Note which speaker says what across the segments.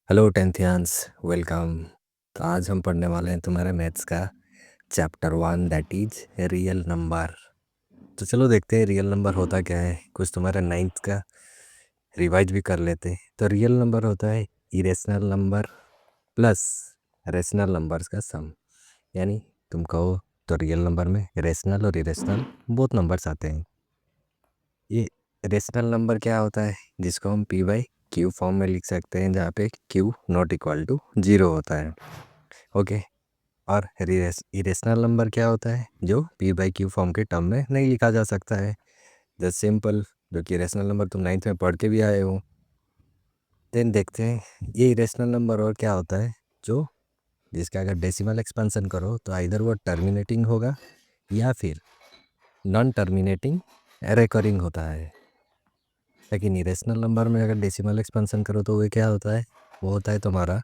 Speaker 1: Hello टेंथियंस, welcome. तो आज हम पढ़ने वाले हैं तुम्हारे मैथ्स का chapter 1, that is real number. तो चलो देखते हैं रियल नंबर होता क्या है, कुछ तुम्हारा नाइन्थ का रिवाइज भी कर लेते हैं। तो रियल नंबर होता है irrational number plus rational numbers का सम। यानी तुम कहो तो रियल नंबर में रेशनल और इरेशनल बोथ नंबर्स आते हैं। ये रेशनल नंबर क्या होता है, जिसको हम पी बाई क्यू फॉर्म में लिख सकते हैं, जहाँ पे क्यू नॉट इक्वल टू 0 होता है। ओके। और इरेशनल नंबर क्या होता है, जो पी बाई क्यू फॉर्म के टर्म में नहीं लिखा जा सकता है। जस्ट सिंपल, जो कि इरेशनल नंबर तुम नाइन्थ में पढ़ के भी आए हो। देन देखते हैं ये इरेशनल नंबर और क्या होता है, जो जिसका अगर डेसिमल एक्सपेंशन करो तो इधर वो टर्मिनेटिंग होगा या फिर नॉन टर्मिनेटिंग रिकरिंग होता है। लेकिन इरेशनल नंबर में अगर डेसिमल एक्सपेंशन करो तो वो क्या होता है, वो होता है तुम्हारा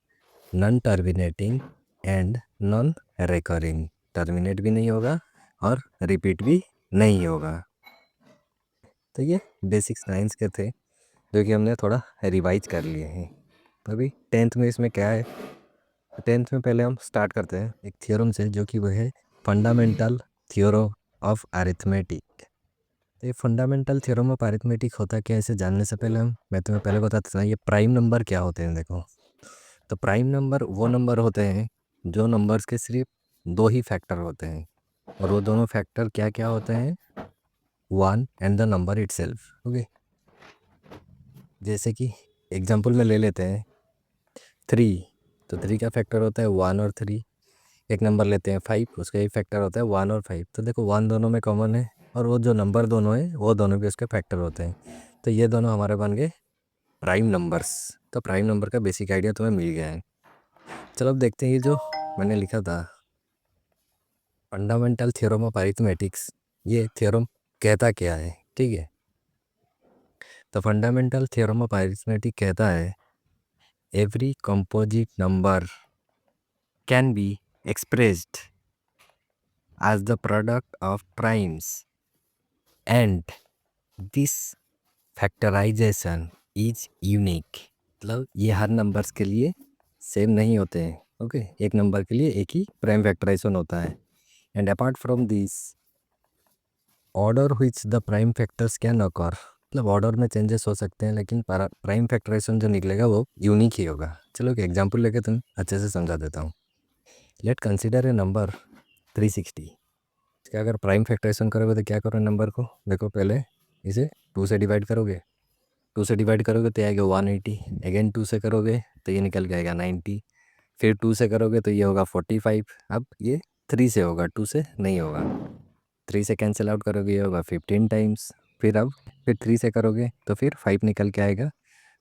Speaker 1: non terminating and non recurring. Terminate भी नहीं होगा और रिपीट भी नहीं होगा। तो ये बेसिक्स साइंस के थे, जो कि हमने थोड़ा रिवाइज कर लिए हैं। अभी टेंथ में इसमें क्या है, टेंथ में पहले हम स्टार्ट करते हैं एक थियोरम से, जो कि वह है फंडामेंटल थ्योरम ऑफ अरिथमेटिक। तो ये फंडामेंटल थ्योरम ऑफ अरिथमेटिक होता क्या है, इसे जानने से पहले मैं तुम्हें पहले बताता था ये प्राइम नंबर क्या होते हैं। देखो, तो प्राइम नंबर वो नंबर होते हैं जो नंबर्स के सिर्फ दो ही फैक्टर होते हैं, और वो दोनों फैक्टर क्या क्या होते हैं, 1 and the number itself. Okay. जैसे कि एग्जांपल में ले लेते हैं 3, तो 3 का फैक्टर होता है 1 और 3। एक नंबर लेते हैं 5, उसका ही फैक्टर होता है 1 और 5। तो देखो 1 दोनों में कॉमन है, और वो जो नंबर दोनों है वो दोनों भी उसके फैक्टर होते हैं। तो ये दोनों हमारे बन गए प्राइम नंबर्स। तो प्राइम नंबर का बेसिक आइडिया तुम्हें मिल गया है। चलो अब देखते हैं ये जो मैंने लिखा था फंडामेंटल थ्योरम ऑफ अरिथमेटिक्स, ये थ्योरम कहता क्या है। ठीक है, तो फंडामेंटल थ्योरम ऑफ अरिथमेटिक कहता है every composite number can be expressed as the product of primes and this factorization is unique. मतलब ये हर नंबर्स के लिए सेम नहीं होते हैं। ओके, एक नंबर के लिए एक ही प्राइम फैक्टराइजेशन होता है। And apart from this order which the prime factors can occur, मतलब ऑर्डर में चेंजेस हो सकते हैं, लेकिन प्राइम फैक्टराइजेशन जो निकलेगा वो यूनिक ही होगा। चलो एक एग्जांपल लेके तुम अच्छे से समझा देता हूँ। Late consider a number 360। इसका अगर प्राइम फैक्टराइजेशन करोगे तो क्या करो, नंबर को देखो, पहले इसे 2 से डिवाइड करोगे, 2 से डिवाइड करोगे तो आएगा 180। अगेन 2 से करोगे तो ये निकल के आएगा 90। फिर 2 से करोगे तो ये होगा 45। अब ये 3 से होगा, 2 से नहीं होगा। 3 से कैंसिल आउट करोगे ये होगा 15 टाइम्स। फिर 3 से करोगे तो फिर 5 निकल के आएगा।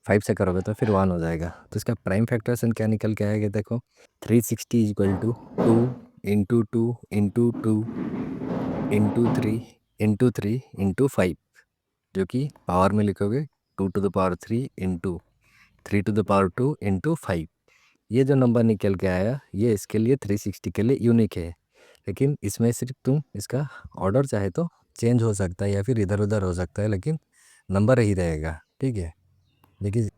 Speaker 1: 5 से करोगे तो फिर 1 हो जाएगा। तो इसका प्राइम फैक्टरेशन क्या निकल के आएगा, देखो 360 इक्वल टू 2 इंटू 3 इंटू 5, जो कि पावर में लिखोगे 2 to the power 3 into 3 to the power 2 into 5। ये जो नंबर निकल के आया ये इसके लिए 360 के लिए यूनिक है। लेकिन इसमें सिर्फ तुम इसका ऑर्डर चाहे तो चेंज हो सकता है या फिर इधर उधर हो सकता है, लेकिन नंबर ही रहेगा। ठीक है, देखिए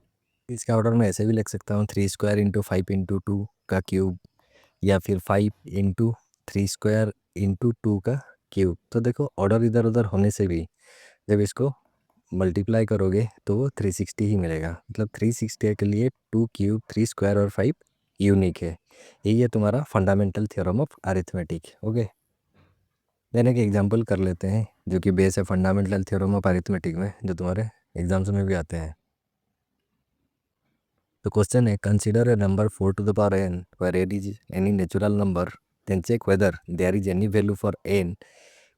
Speaker 1: इसका ऑर्डर मैं ऐसे भी लिख सकता हूँ 3² इंटू 5 इंटू 2 का क्यूब, या फिर 5 इंटू 3² इंटू 2 का क्यूब। तो देखो ऑर्डर इधर उधर होने से भी जब इसको मल्टीप्लाई करोगे तो वो 360 ही मिलेगा। मतलब 360 के लिए 2 क्यूब 3² और 5 यूनिक है। यही है तुम्हारा fundamental theorem of arithmetic. Okay, then एक एग्जांपल कर लेते हैं जो कि बेस है फंडामेंटल थ्योरम ऑफ अरिथमेटिक में, जो तुम्हारे एग्जाम्स में भी आते हैं। तो क्वेश्चन है consider a number 4 to the power n where n is any natural number, then check whether there is any value for n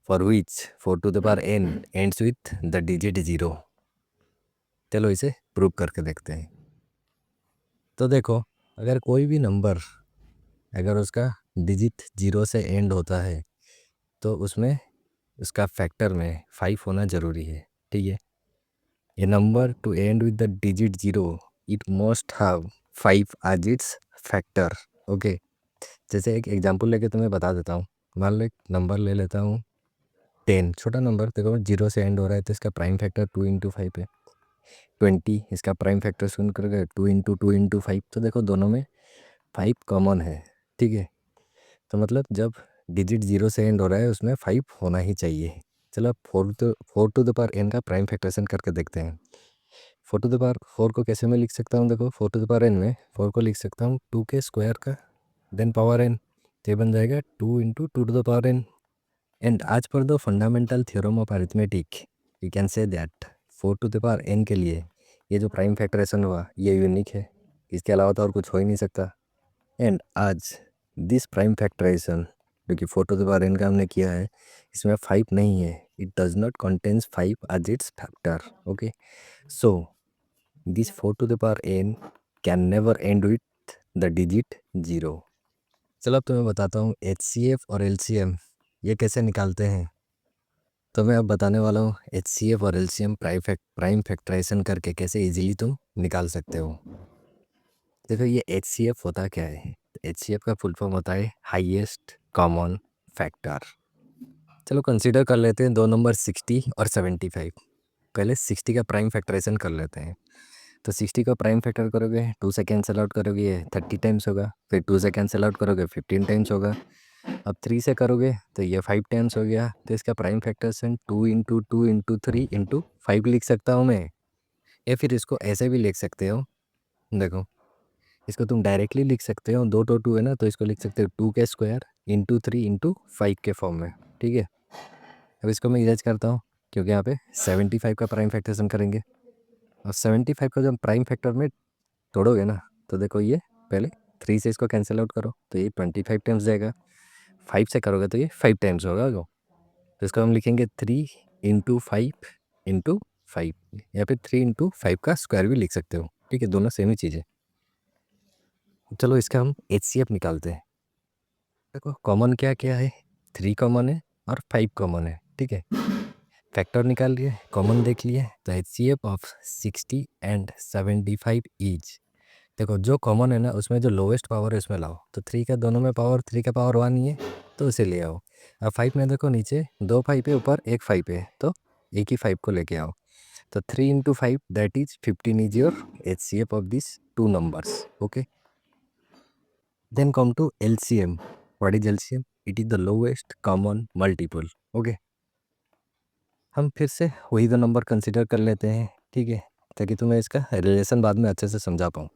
Speaker 1: for which 4 to the power n ends with the digit 0। चलो इसे prove करके देखते हैं। तो देखो, अगर कोई भी नंबर अगर उसका डिजिट 0 से एंड होता है तो उसमें उसका फैक्टर में 5 होना ज़रूरी है। ठीक है, a number to end with the digit 0 it must have 5 as its factor. Okay, जैसे एक एग्जांपल लेके तुम्हें बता देता हूँ। मान लो एक नंबर ले लेता हूँ 10, छोटा नंबर, देखो 0 से एंड हो रहा है तो इसका प्राइम फैक्टर 2 इंटू 5 है। 20, इसका प्राइम फैक्टर सुन करोगे 2 × 2 × 5, तो देखो दोनों में 5 कॉमन है, ठीक है। तो मतलब जब डिजिट 0 से एंड हो रहा है उसमें 5 होना ही चाहिए। चलो अब 4 to the power n का प्राइम फैक्टरेशन करके देखते हैं। 4 to the power 4 को कैसे मैं लिख सकता हूँ, देखो 4 to the power n में 4 को लिख सकता हूँ 2 के स्क्वायर का, देन पावर n, तो ये बन जाएगा 2 × 2 to the power n। And आज पर the fundamental theorem of arithmetic you can say that 4 to the power n के लिए ये जो प्राइम फैक्टरेशन हुआ ये यूनिक है, इसके अलावा तो और कुछ हो ही नहीं सकता। एंड आज दिस प्राइम फैक्टराइजेशन जो कि 4 to the power n का हमने किया है, इसमें 5 नहीं है, it does not contains 5 as its factor. Okay, so this 4 to the power n can never end with the digit 0। चलो अब तो मैं बताता हूँ HCF और LCM ये कैसे निकालते हैं। तो मैं अब बताने वाला हूँ HCF और LCM प्राइम फैक्टराइजेशन करके कैसे इजीली तुम निकाल सकते हो। देखो ये HCF होता क्या है, HCF का फुल फॉर्म होता है हाईएस्ट कॉमन फैक्टर। चलो कंसीडर कर लेते हैं दो नंबर 60 और 75। पहले 60 का प्राइम फैक्टराइजेशन कर लेते हैं। तो 60 का प्राइम फैक्टर करोगे 2 से कैंसिल आउट करोगे ये 30 टाइम्स होगा, फिर 2 से कैंसिल आउट करोगे 15 टाइम्स होगा, अब 3 से करोगे तो ये 5 टाइम्स हो गया। तो इसका प्राइम फैक्टरेशन 2 × 2 × 3 × 5 लिख सकता हूँ मैं। या फिर इसको ऐसे भी लिख सकते हो, देखो इसको तुम डायरेक्टली लिख सकते हो, 2 तो 2 है ना, तो इसको लिख सकते हो 2 के स्क्वायर × 3 × 5 के फॉर्म में, ठीक है। अब इसको मैं इरेज करता हूँ क्योंकि यहाँ पे 75 का प्राइम फैक्टरेशन करेंगे, और 75 का जब प्राइम फैक्टर में तोड़ोगे ना तो देखो ये पहले 3 से इसको कैंसिल आउट करो तो ये 25 टाइम्स जाएगा, 5 से करोगे तो ये 5 टाइम्स होगा। तो इसको हम लिखेंगे 3 × 5 × 5, या फिर 3 × 5 का स्क्वायर भी लिख सकते हो, ठीक है, दोनों सेम ही चीज़ है। चलो इसका हम HCF निकालते हैं। देखो कॉमन क्या क्या है, 3 कॉमन है और 5 कॉमन है, ठीक है। फैक्टर निकाल लिए, कॉमन देख लिए, तो HCF ऑफ 60 एंड 75 ईच। देखो जो कॉमन है ना उसमें जो लोवेस्ट पावर है उसमें लाओ, तो 3 का दोनों में पावर 3 का पावर 1 ही है तो उसे ले आओ। अब 5 में देखो नीचे 2 5 है, ऊपर एक 5 है, तो एक ही 5 को लेके आओ। तो 3 × 5 that is 15 is your HCF of this two numbers. Okay, then come to LCM। What is LCM? It is the lowest common multiple. Okay, हम फिर से वही दो नंबर कंसिडर कर लेते हैं, ठीक है, ताकि तुम्हें इसका रिलेशन बाद में अच्छे से समझा पाऊँ।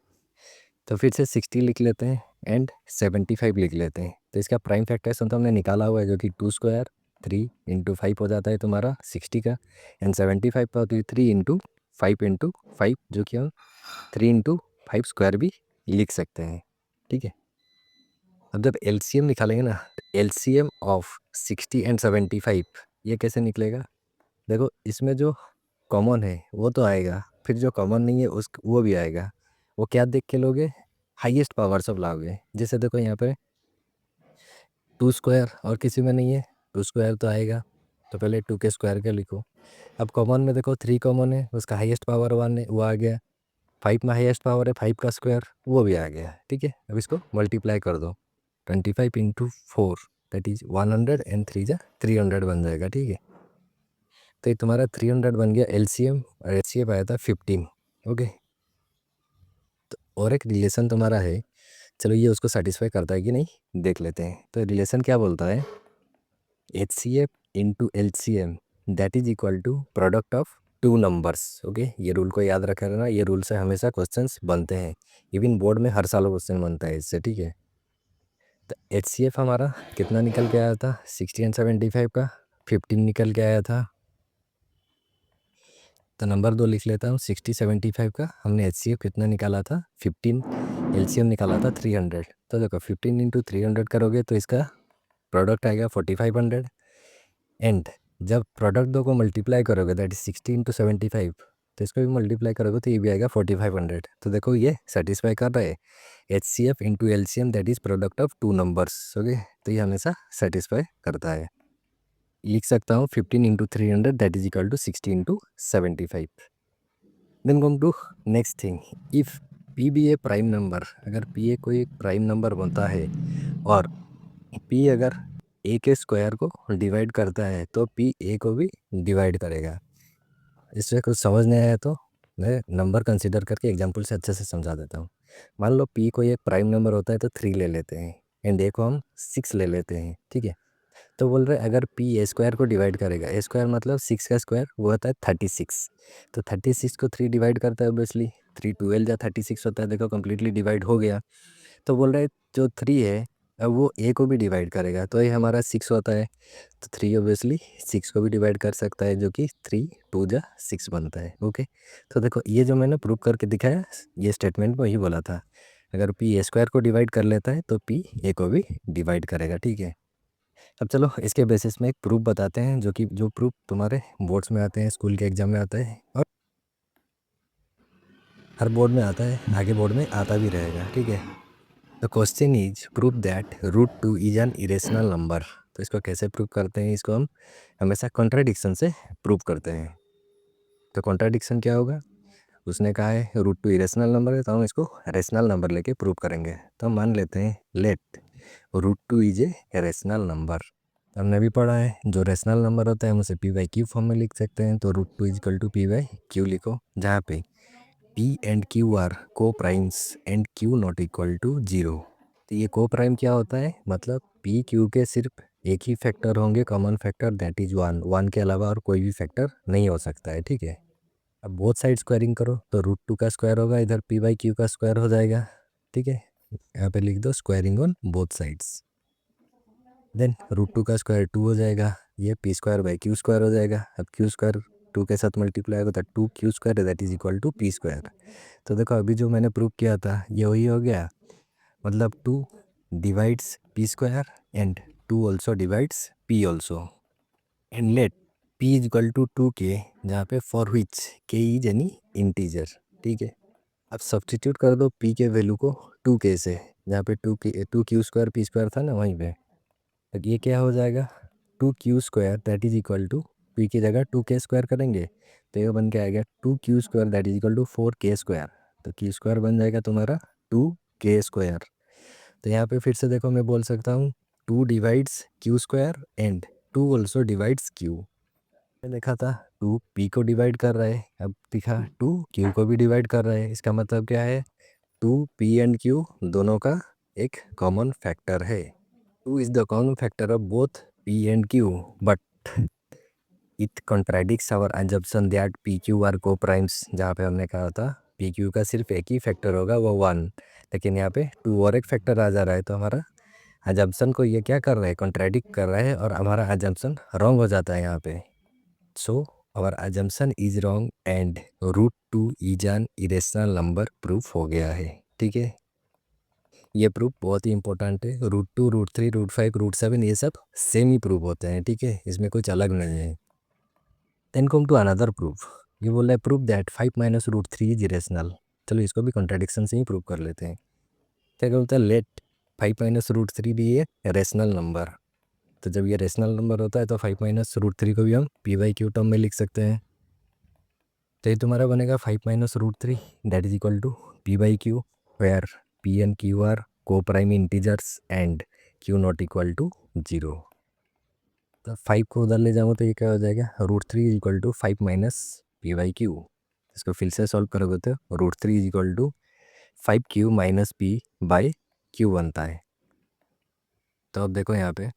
Speaker 1: तो फिर से 60 लिख लेते हैं एंड 75 लिख लेते हैं। तो इसका प्राइम फैक्टराइजेशन तो हमने निकाला हुआ है जो कि 2 स्क्वायर 3 × 5 हो जाता है तुम्हारा 60 का, एंड 75 का होती है 3 × 5 × 5, जो कि हम 3 × 5 स्क्वायर भी लिख सकते हैं, ठीक है। अब जब LCM निकालेंगे ना, तो LCM ऑफ 60 एंड 75 ये कैसे निकलेगा, देखो इसमें जो कॉमन है वो तो आएगा, फिर जो कॉमन नहीं है उस वो भी आएगा। वो क्या देख के लोगे, हाईएस्ट पावर सब लाओगे। जैसे देखो यहाँ पे 2 स्क्वायर और किसी में नहीं है, 2 स्क्वायर तो आएगा, तो पहले 2 के स्क्वायर का लिखो। अब कॉमन में देखो 3 कॉमन है, उसका हाईएस्ट पावर 1 है, वो आ गया। 5 में हाईएस्ट पावर है 5 का स्क्वायर, वो भी आ गया, ठीक है। अब इसको मल्टीप्लाई कर दो, 25 × 4 दैट इज 100 एंड 3 जा 300 बन जाएगा, ठीक है। तो ये तुम्हारा 300 बन गया LCM, और HCF आया था 15। ओके, तो और एक रिलेशन तुम्हारा है, चलो ये उसको सेटिस्फाई करता है कि नहीं देख लेते हैं। तो रिलेशन क्या बोलता है, HCF × LCM that is equal to product of two numbers. Okay, ये रूल को याद रखा रहना, ये रूल से हमेशा क्वेश्चंस बनते हैं, इवन बोर्ड में हर साल क्वेश्चन बनता है इससे, ठीक है। तो HCF हमारा कितना निकल के आया था, 60 एंड 75 का 15 निकल के आया था। तो नंबर 2 लिख लेता हूँ, 60 75 का हमने HCF कितना निकाला था 15, LCM निकाला था 300। तो देखो 15 × 300 करोगे तो इसका प्रोडक्ट आएगा 4500, एंड जब प्रोडक्ट दो को मल्टीप्लाई करोगे दैट इज 60 × 75, तो इसको भी मल्टीप्लाई करोगे तो ये भी आएगा 4500। तो देखो ये सेटिस्फाई कर रहा है, HCF × LCM that is product of two numbers. Okay, तो ये हमेशा सेटिस्फाई करता है। लिख सकता हूँ 15 × 300 that is equal to 60 × 75। Then come to next thing, if P भी ए प्राइम नंबर, अगर P कोई एक प्राइम नंबर बनता है और P अगर A के स्क्वायर को डिवाइड करता है तो P A को भी डिवाइड करेगा। इससे कुछ समझ नहीं आया तो मैं नंबर कंसिडर करके एग्जांपल से अच्छे से समझा देता हूँ। मान लो पी को ये प्राइम नंबर होता है तो 3 ले लेते हैं एंड ए को हम 6 ले लेते हैं, ठीक है। तो बोल रहे अगर पी ए स्क्वायर को डिवाइड करेगा, ए स्क्वायर मतलब 6 का स्क्वायर वो होता है 36, तो 36 को 3 डिवाइड करता है ऑब्वियसली, 3 12 या 36 होता है, देखो कंप्लीटली डिवाइड हो गया। तो बोल रहे जो 3 है अब वो ए को भी डिवाइड करेगा, तो ये हमारा 6 होता है, तो 3 ऑब्वियसली 6 को भी डिवाइड कर सकता है, जो कि 3 2 जा 6 बनता है। ओके, तो देखो ये जो मैंने प्रूव करके दिखाया, ये स्टेटमेंट में वही बोला था, अगर पी ए स्क्वायर को डिवाइड कर लेता है तो पी ए को भी डिवाइड करेगा, ठीक है। अब चलो इसके बेसिस में एक प्रूफ बताते हैं, जो प्रूफ तुम्हारे बोर्ड्स में आते हैं, स्कूल के एग्जाम में आता है, और हर बोर्ड में आता है, आगे बोर्ड में आता भी रहेगा, ठीक है। The question is proof that root two is an irrational number. तो इसको कैसे प्रूव करते हैं, इसको हम हमेशा कॉन्ट्राडिक्शन से प्रूव करते हैं। तो कॉन्ट्राडिक्शन क्या होगा, उसने कहा है रूट टू इरेशनल नंबर है, तो हम इसको रेशनल नंबर लेके प्रूव करेंगे। तो हम मान लेते हैं let root two is a rational number. हमने भी पढ़ा है जो रेशनल नंबर होता है हम उसे पी बाई क्यू फॉर्म में लिख सकते हैं। तो root two is equal to p by q लिखो, जहाँ पे p and q are coprimes and q not equal to 0। तो ये को प्राइम क्या होता है, मतलब पी क्यू के सिर्फ एक ही फैक्टर होंगे, कॉमन फैक्टर, दैट इज 1, 1 के अलावा और कोई भी फैक्टर नहीं हो सकता है, ठीक है। अब बोथ साइड स्क्वायरिंग करो तो रूट टू का स्क्वायर होगा, इधर पी बाई क्यू का स्क्वायर हो जाएगा, ठीक है। यहाँ पे लिख दो squaring on both sides, then root two का स्क्वायर 2 हो जाएगा, ये p square by q square हो जाएगा। अब क्यू स्क्वायर 2 के साथ मल्टीप्लाई होगा तो 2 q square that is equal to p square. तो देखो अभी जो मैंने प्रूव किया था ये वही हो गया, मतलब 2 divides p square and 2 also divides p also, and let p is equal to 2 k, जहाँ पे फॉर विच के इज एनी इंटीजर, ठीक है। अब सब्सटीट्यूट कर दो पी के वैल्यू को 2 के से, जहाँ पे 2 क्यू स्क्वायर पी स्क्वायर था ना वहीं पे, तो ये क्या हो जाएगा 2 q square that is equal to p की जगह 2 के स्क्वायर करेंगे तो ये बन के आएगा 2 q square that is equal to 4 k square. तो क्यू स्क्वायर बन जाएगा तुम्हारा 2 के स्क्वायर। तो यहाँ पे फिर से देखो मैं बोल सकता हूँ 2 divides Q square and 2 also divides Q. मैंने देखा था 2 पी को डिवाइड कर रहा है, अब दिखा 2 क्यू को भी डिवाइड कर रहा है, इसका मतलब क्या है 2 पी एंड क्यू दोनों का एक कॉमन फैक्टर है। 2 is the common factor of both P and Q, but it contradicts our assumption that PQ are co-primes, जहाँ पे हमने कहा था PQ का सिर्फ एक ही फैक्टर होगा वो 1, लेकिन यहाँ पे 2 और एक फैक्टर आ जा रहा है, तो हमारा assumption को ये क्या कर रहा है, कॉन्ट्राडिक्ट कर रहा है, और हमारा assumption रॉन्ग हो जाता है यहाँ पे। So our assumption is wrong and root 2 is an irrational number proof हो गया है, ठीक है। ये प्रूफ बहुत ही इंपॉर्टेंट है, रूट 2 रूट 3 रूट 5 रूट 7 ये सब सेम ही प्रूफ होते हैं, ठीक है, इसमें कुछ अलग नहीं है। Then come to another proof, ये बोल रहा है proof that 5 minus root 3 is irrational. चलो इसको भी कॉन्ट्राडिक्शन से ही प्रूव कर लेते हैं। क्या बोलता है लेट 5 माइनस रूट 3 भी ये रेशनल नंबर। तो जब ये रेशनल नंबर होता है तो 5 माइनस रूट 3 को भी हम पी बाई क्यू टर्म में लिख सकते हैं। तो ये तुम्हारा बनेगा 5 minus root 3 that is equal to p by q, where p and q are co prime integers and q not equal to 0। तो 5 को उधर ले जाऊँ तो ये क्या हो जाएगा root 3 is equal to 5 minus p by q. इसको फिर से सॉल्व करोगे तो root 3 is equal to 5 q minus p by q बनता है। तो अब देखो यहाँ पे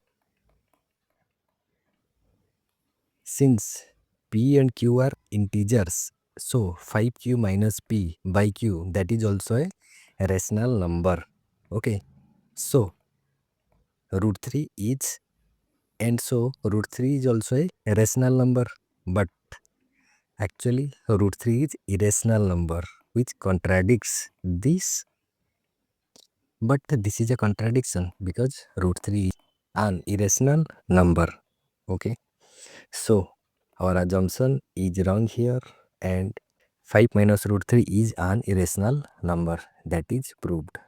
Speaker 1: since p and q are integers, so 5q minus p by q that is also a rational number. Okay, so root 3 is, and so root 3 is also a rational number, but actually root 3 is irrational number which contradicts this, but this is a contradiction because root 3 is an irrational number. Okay, so our assumption is wrong here, and 5 minus root 3 is an irrational number, that is proved.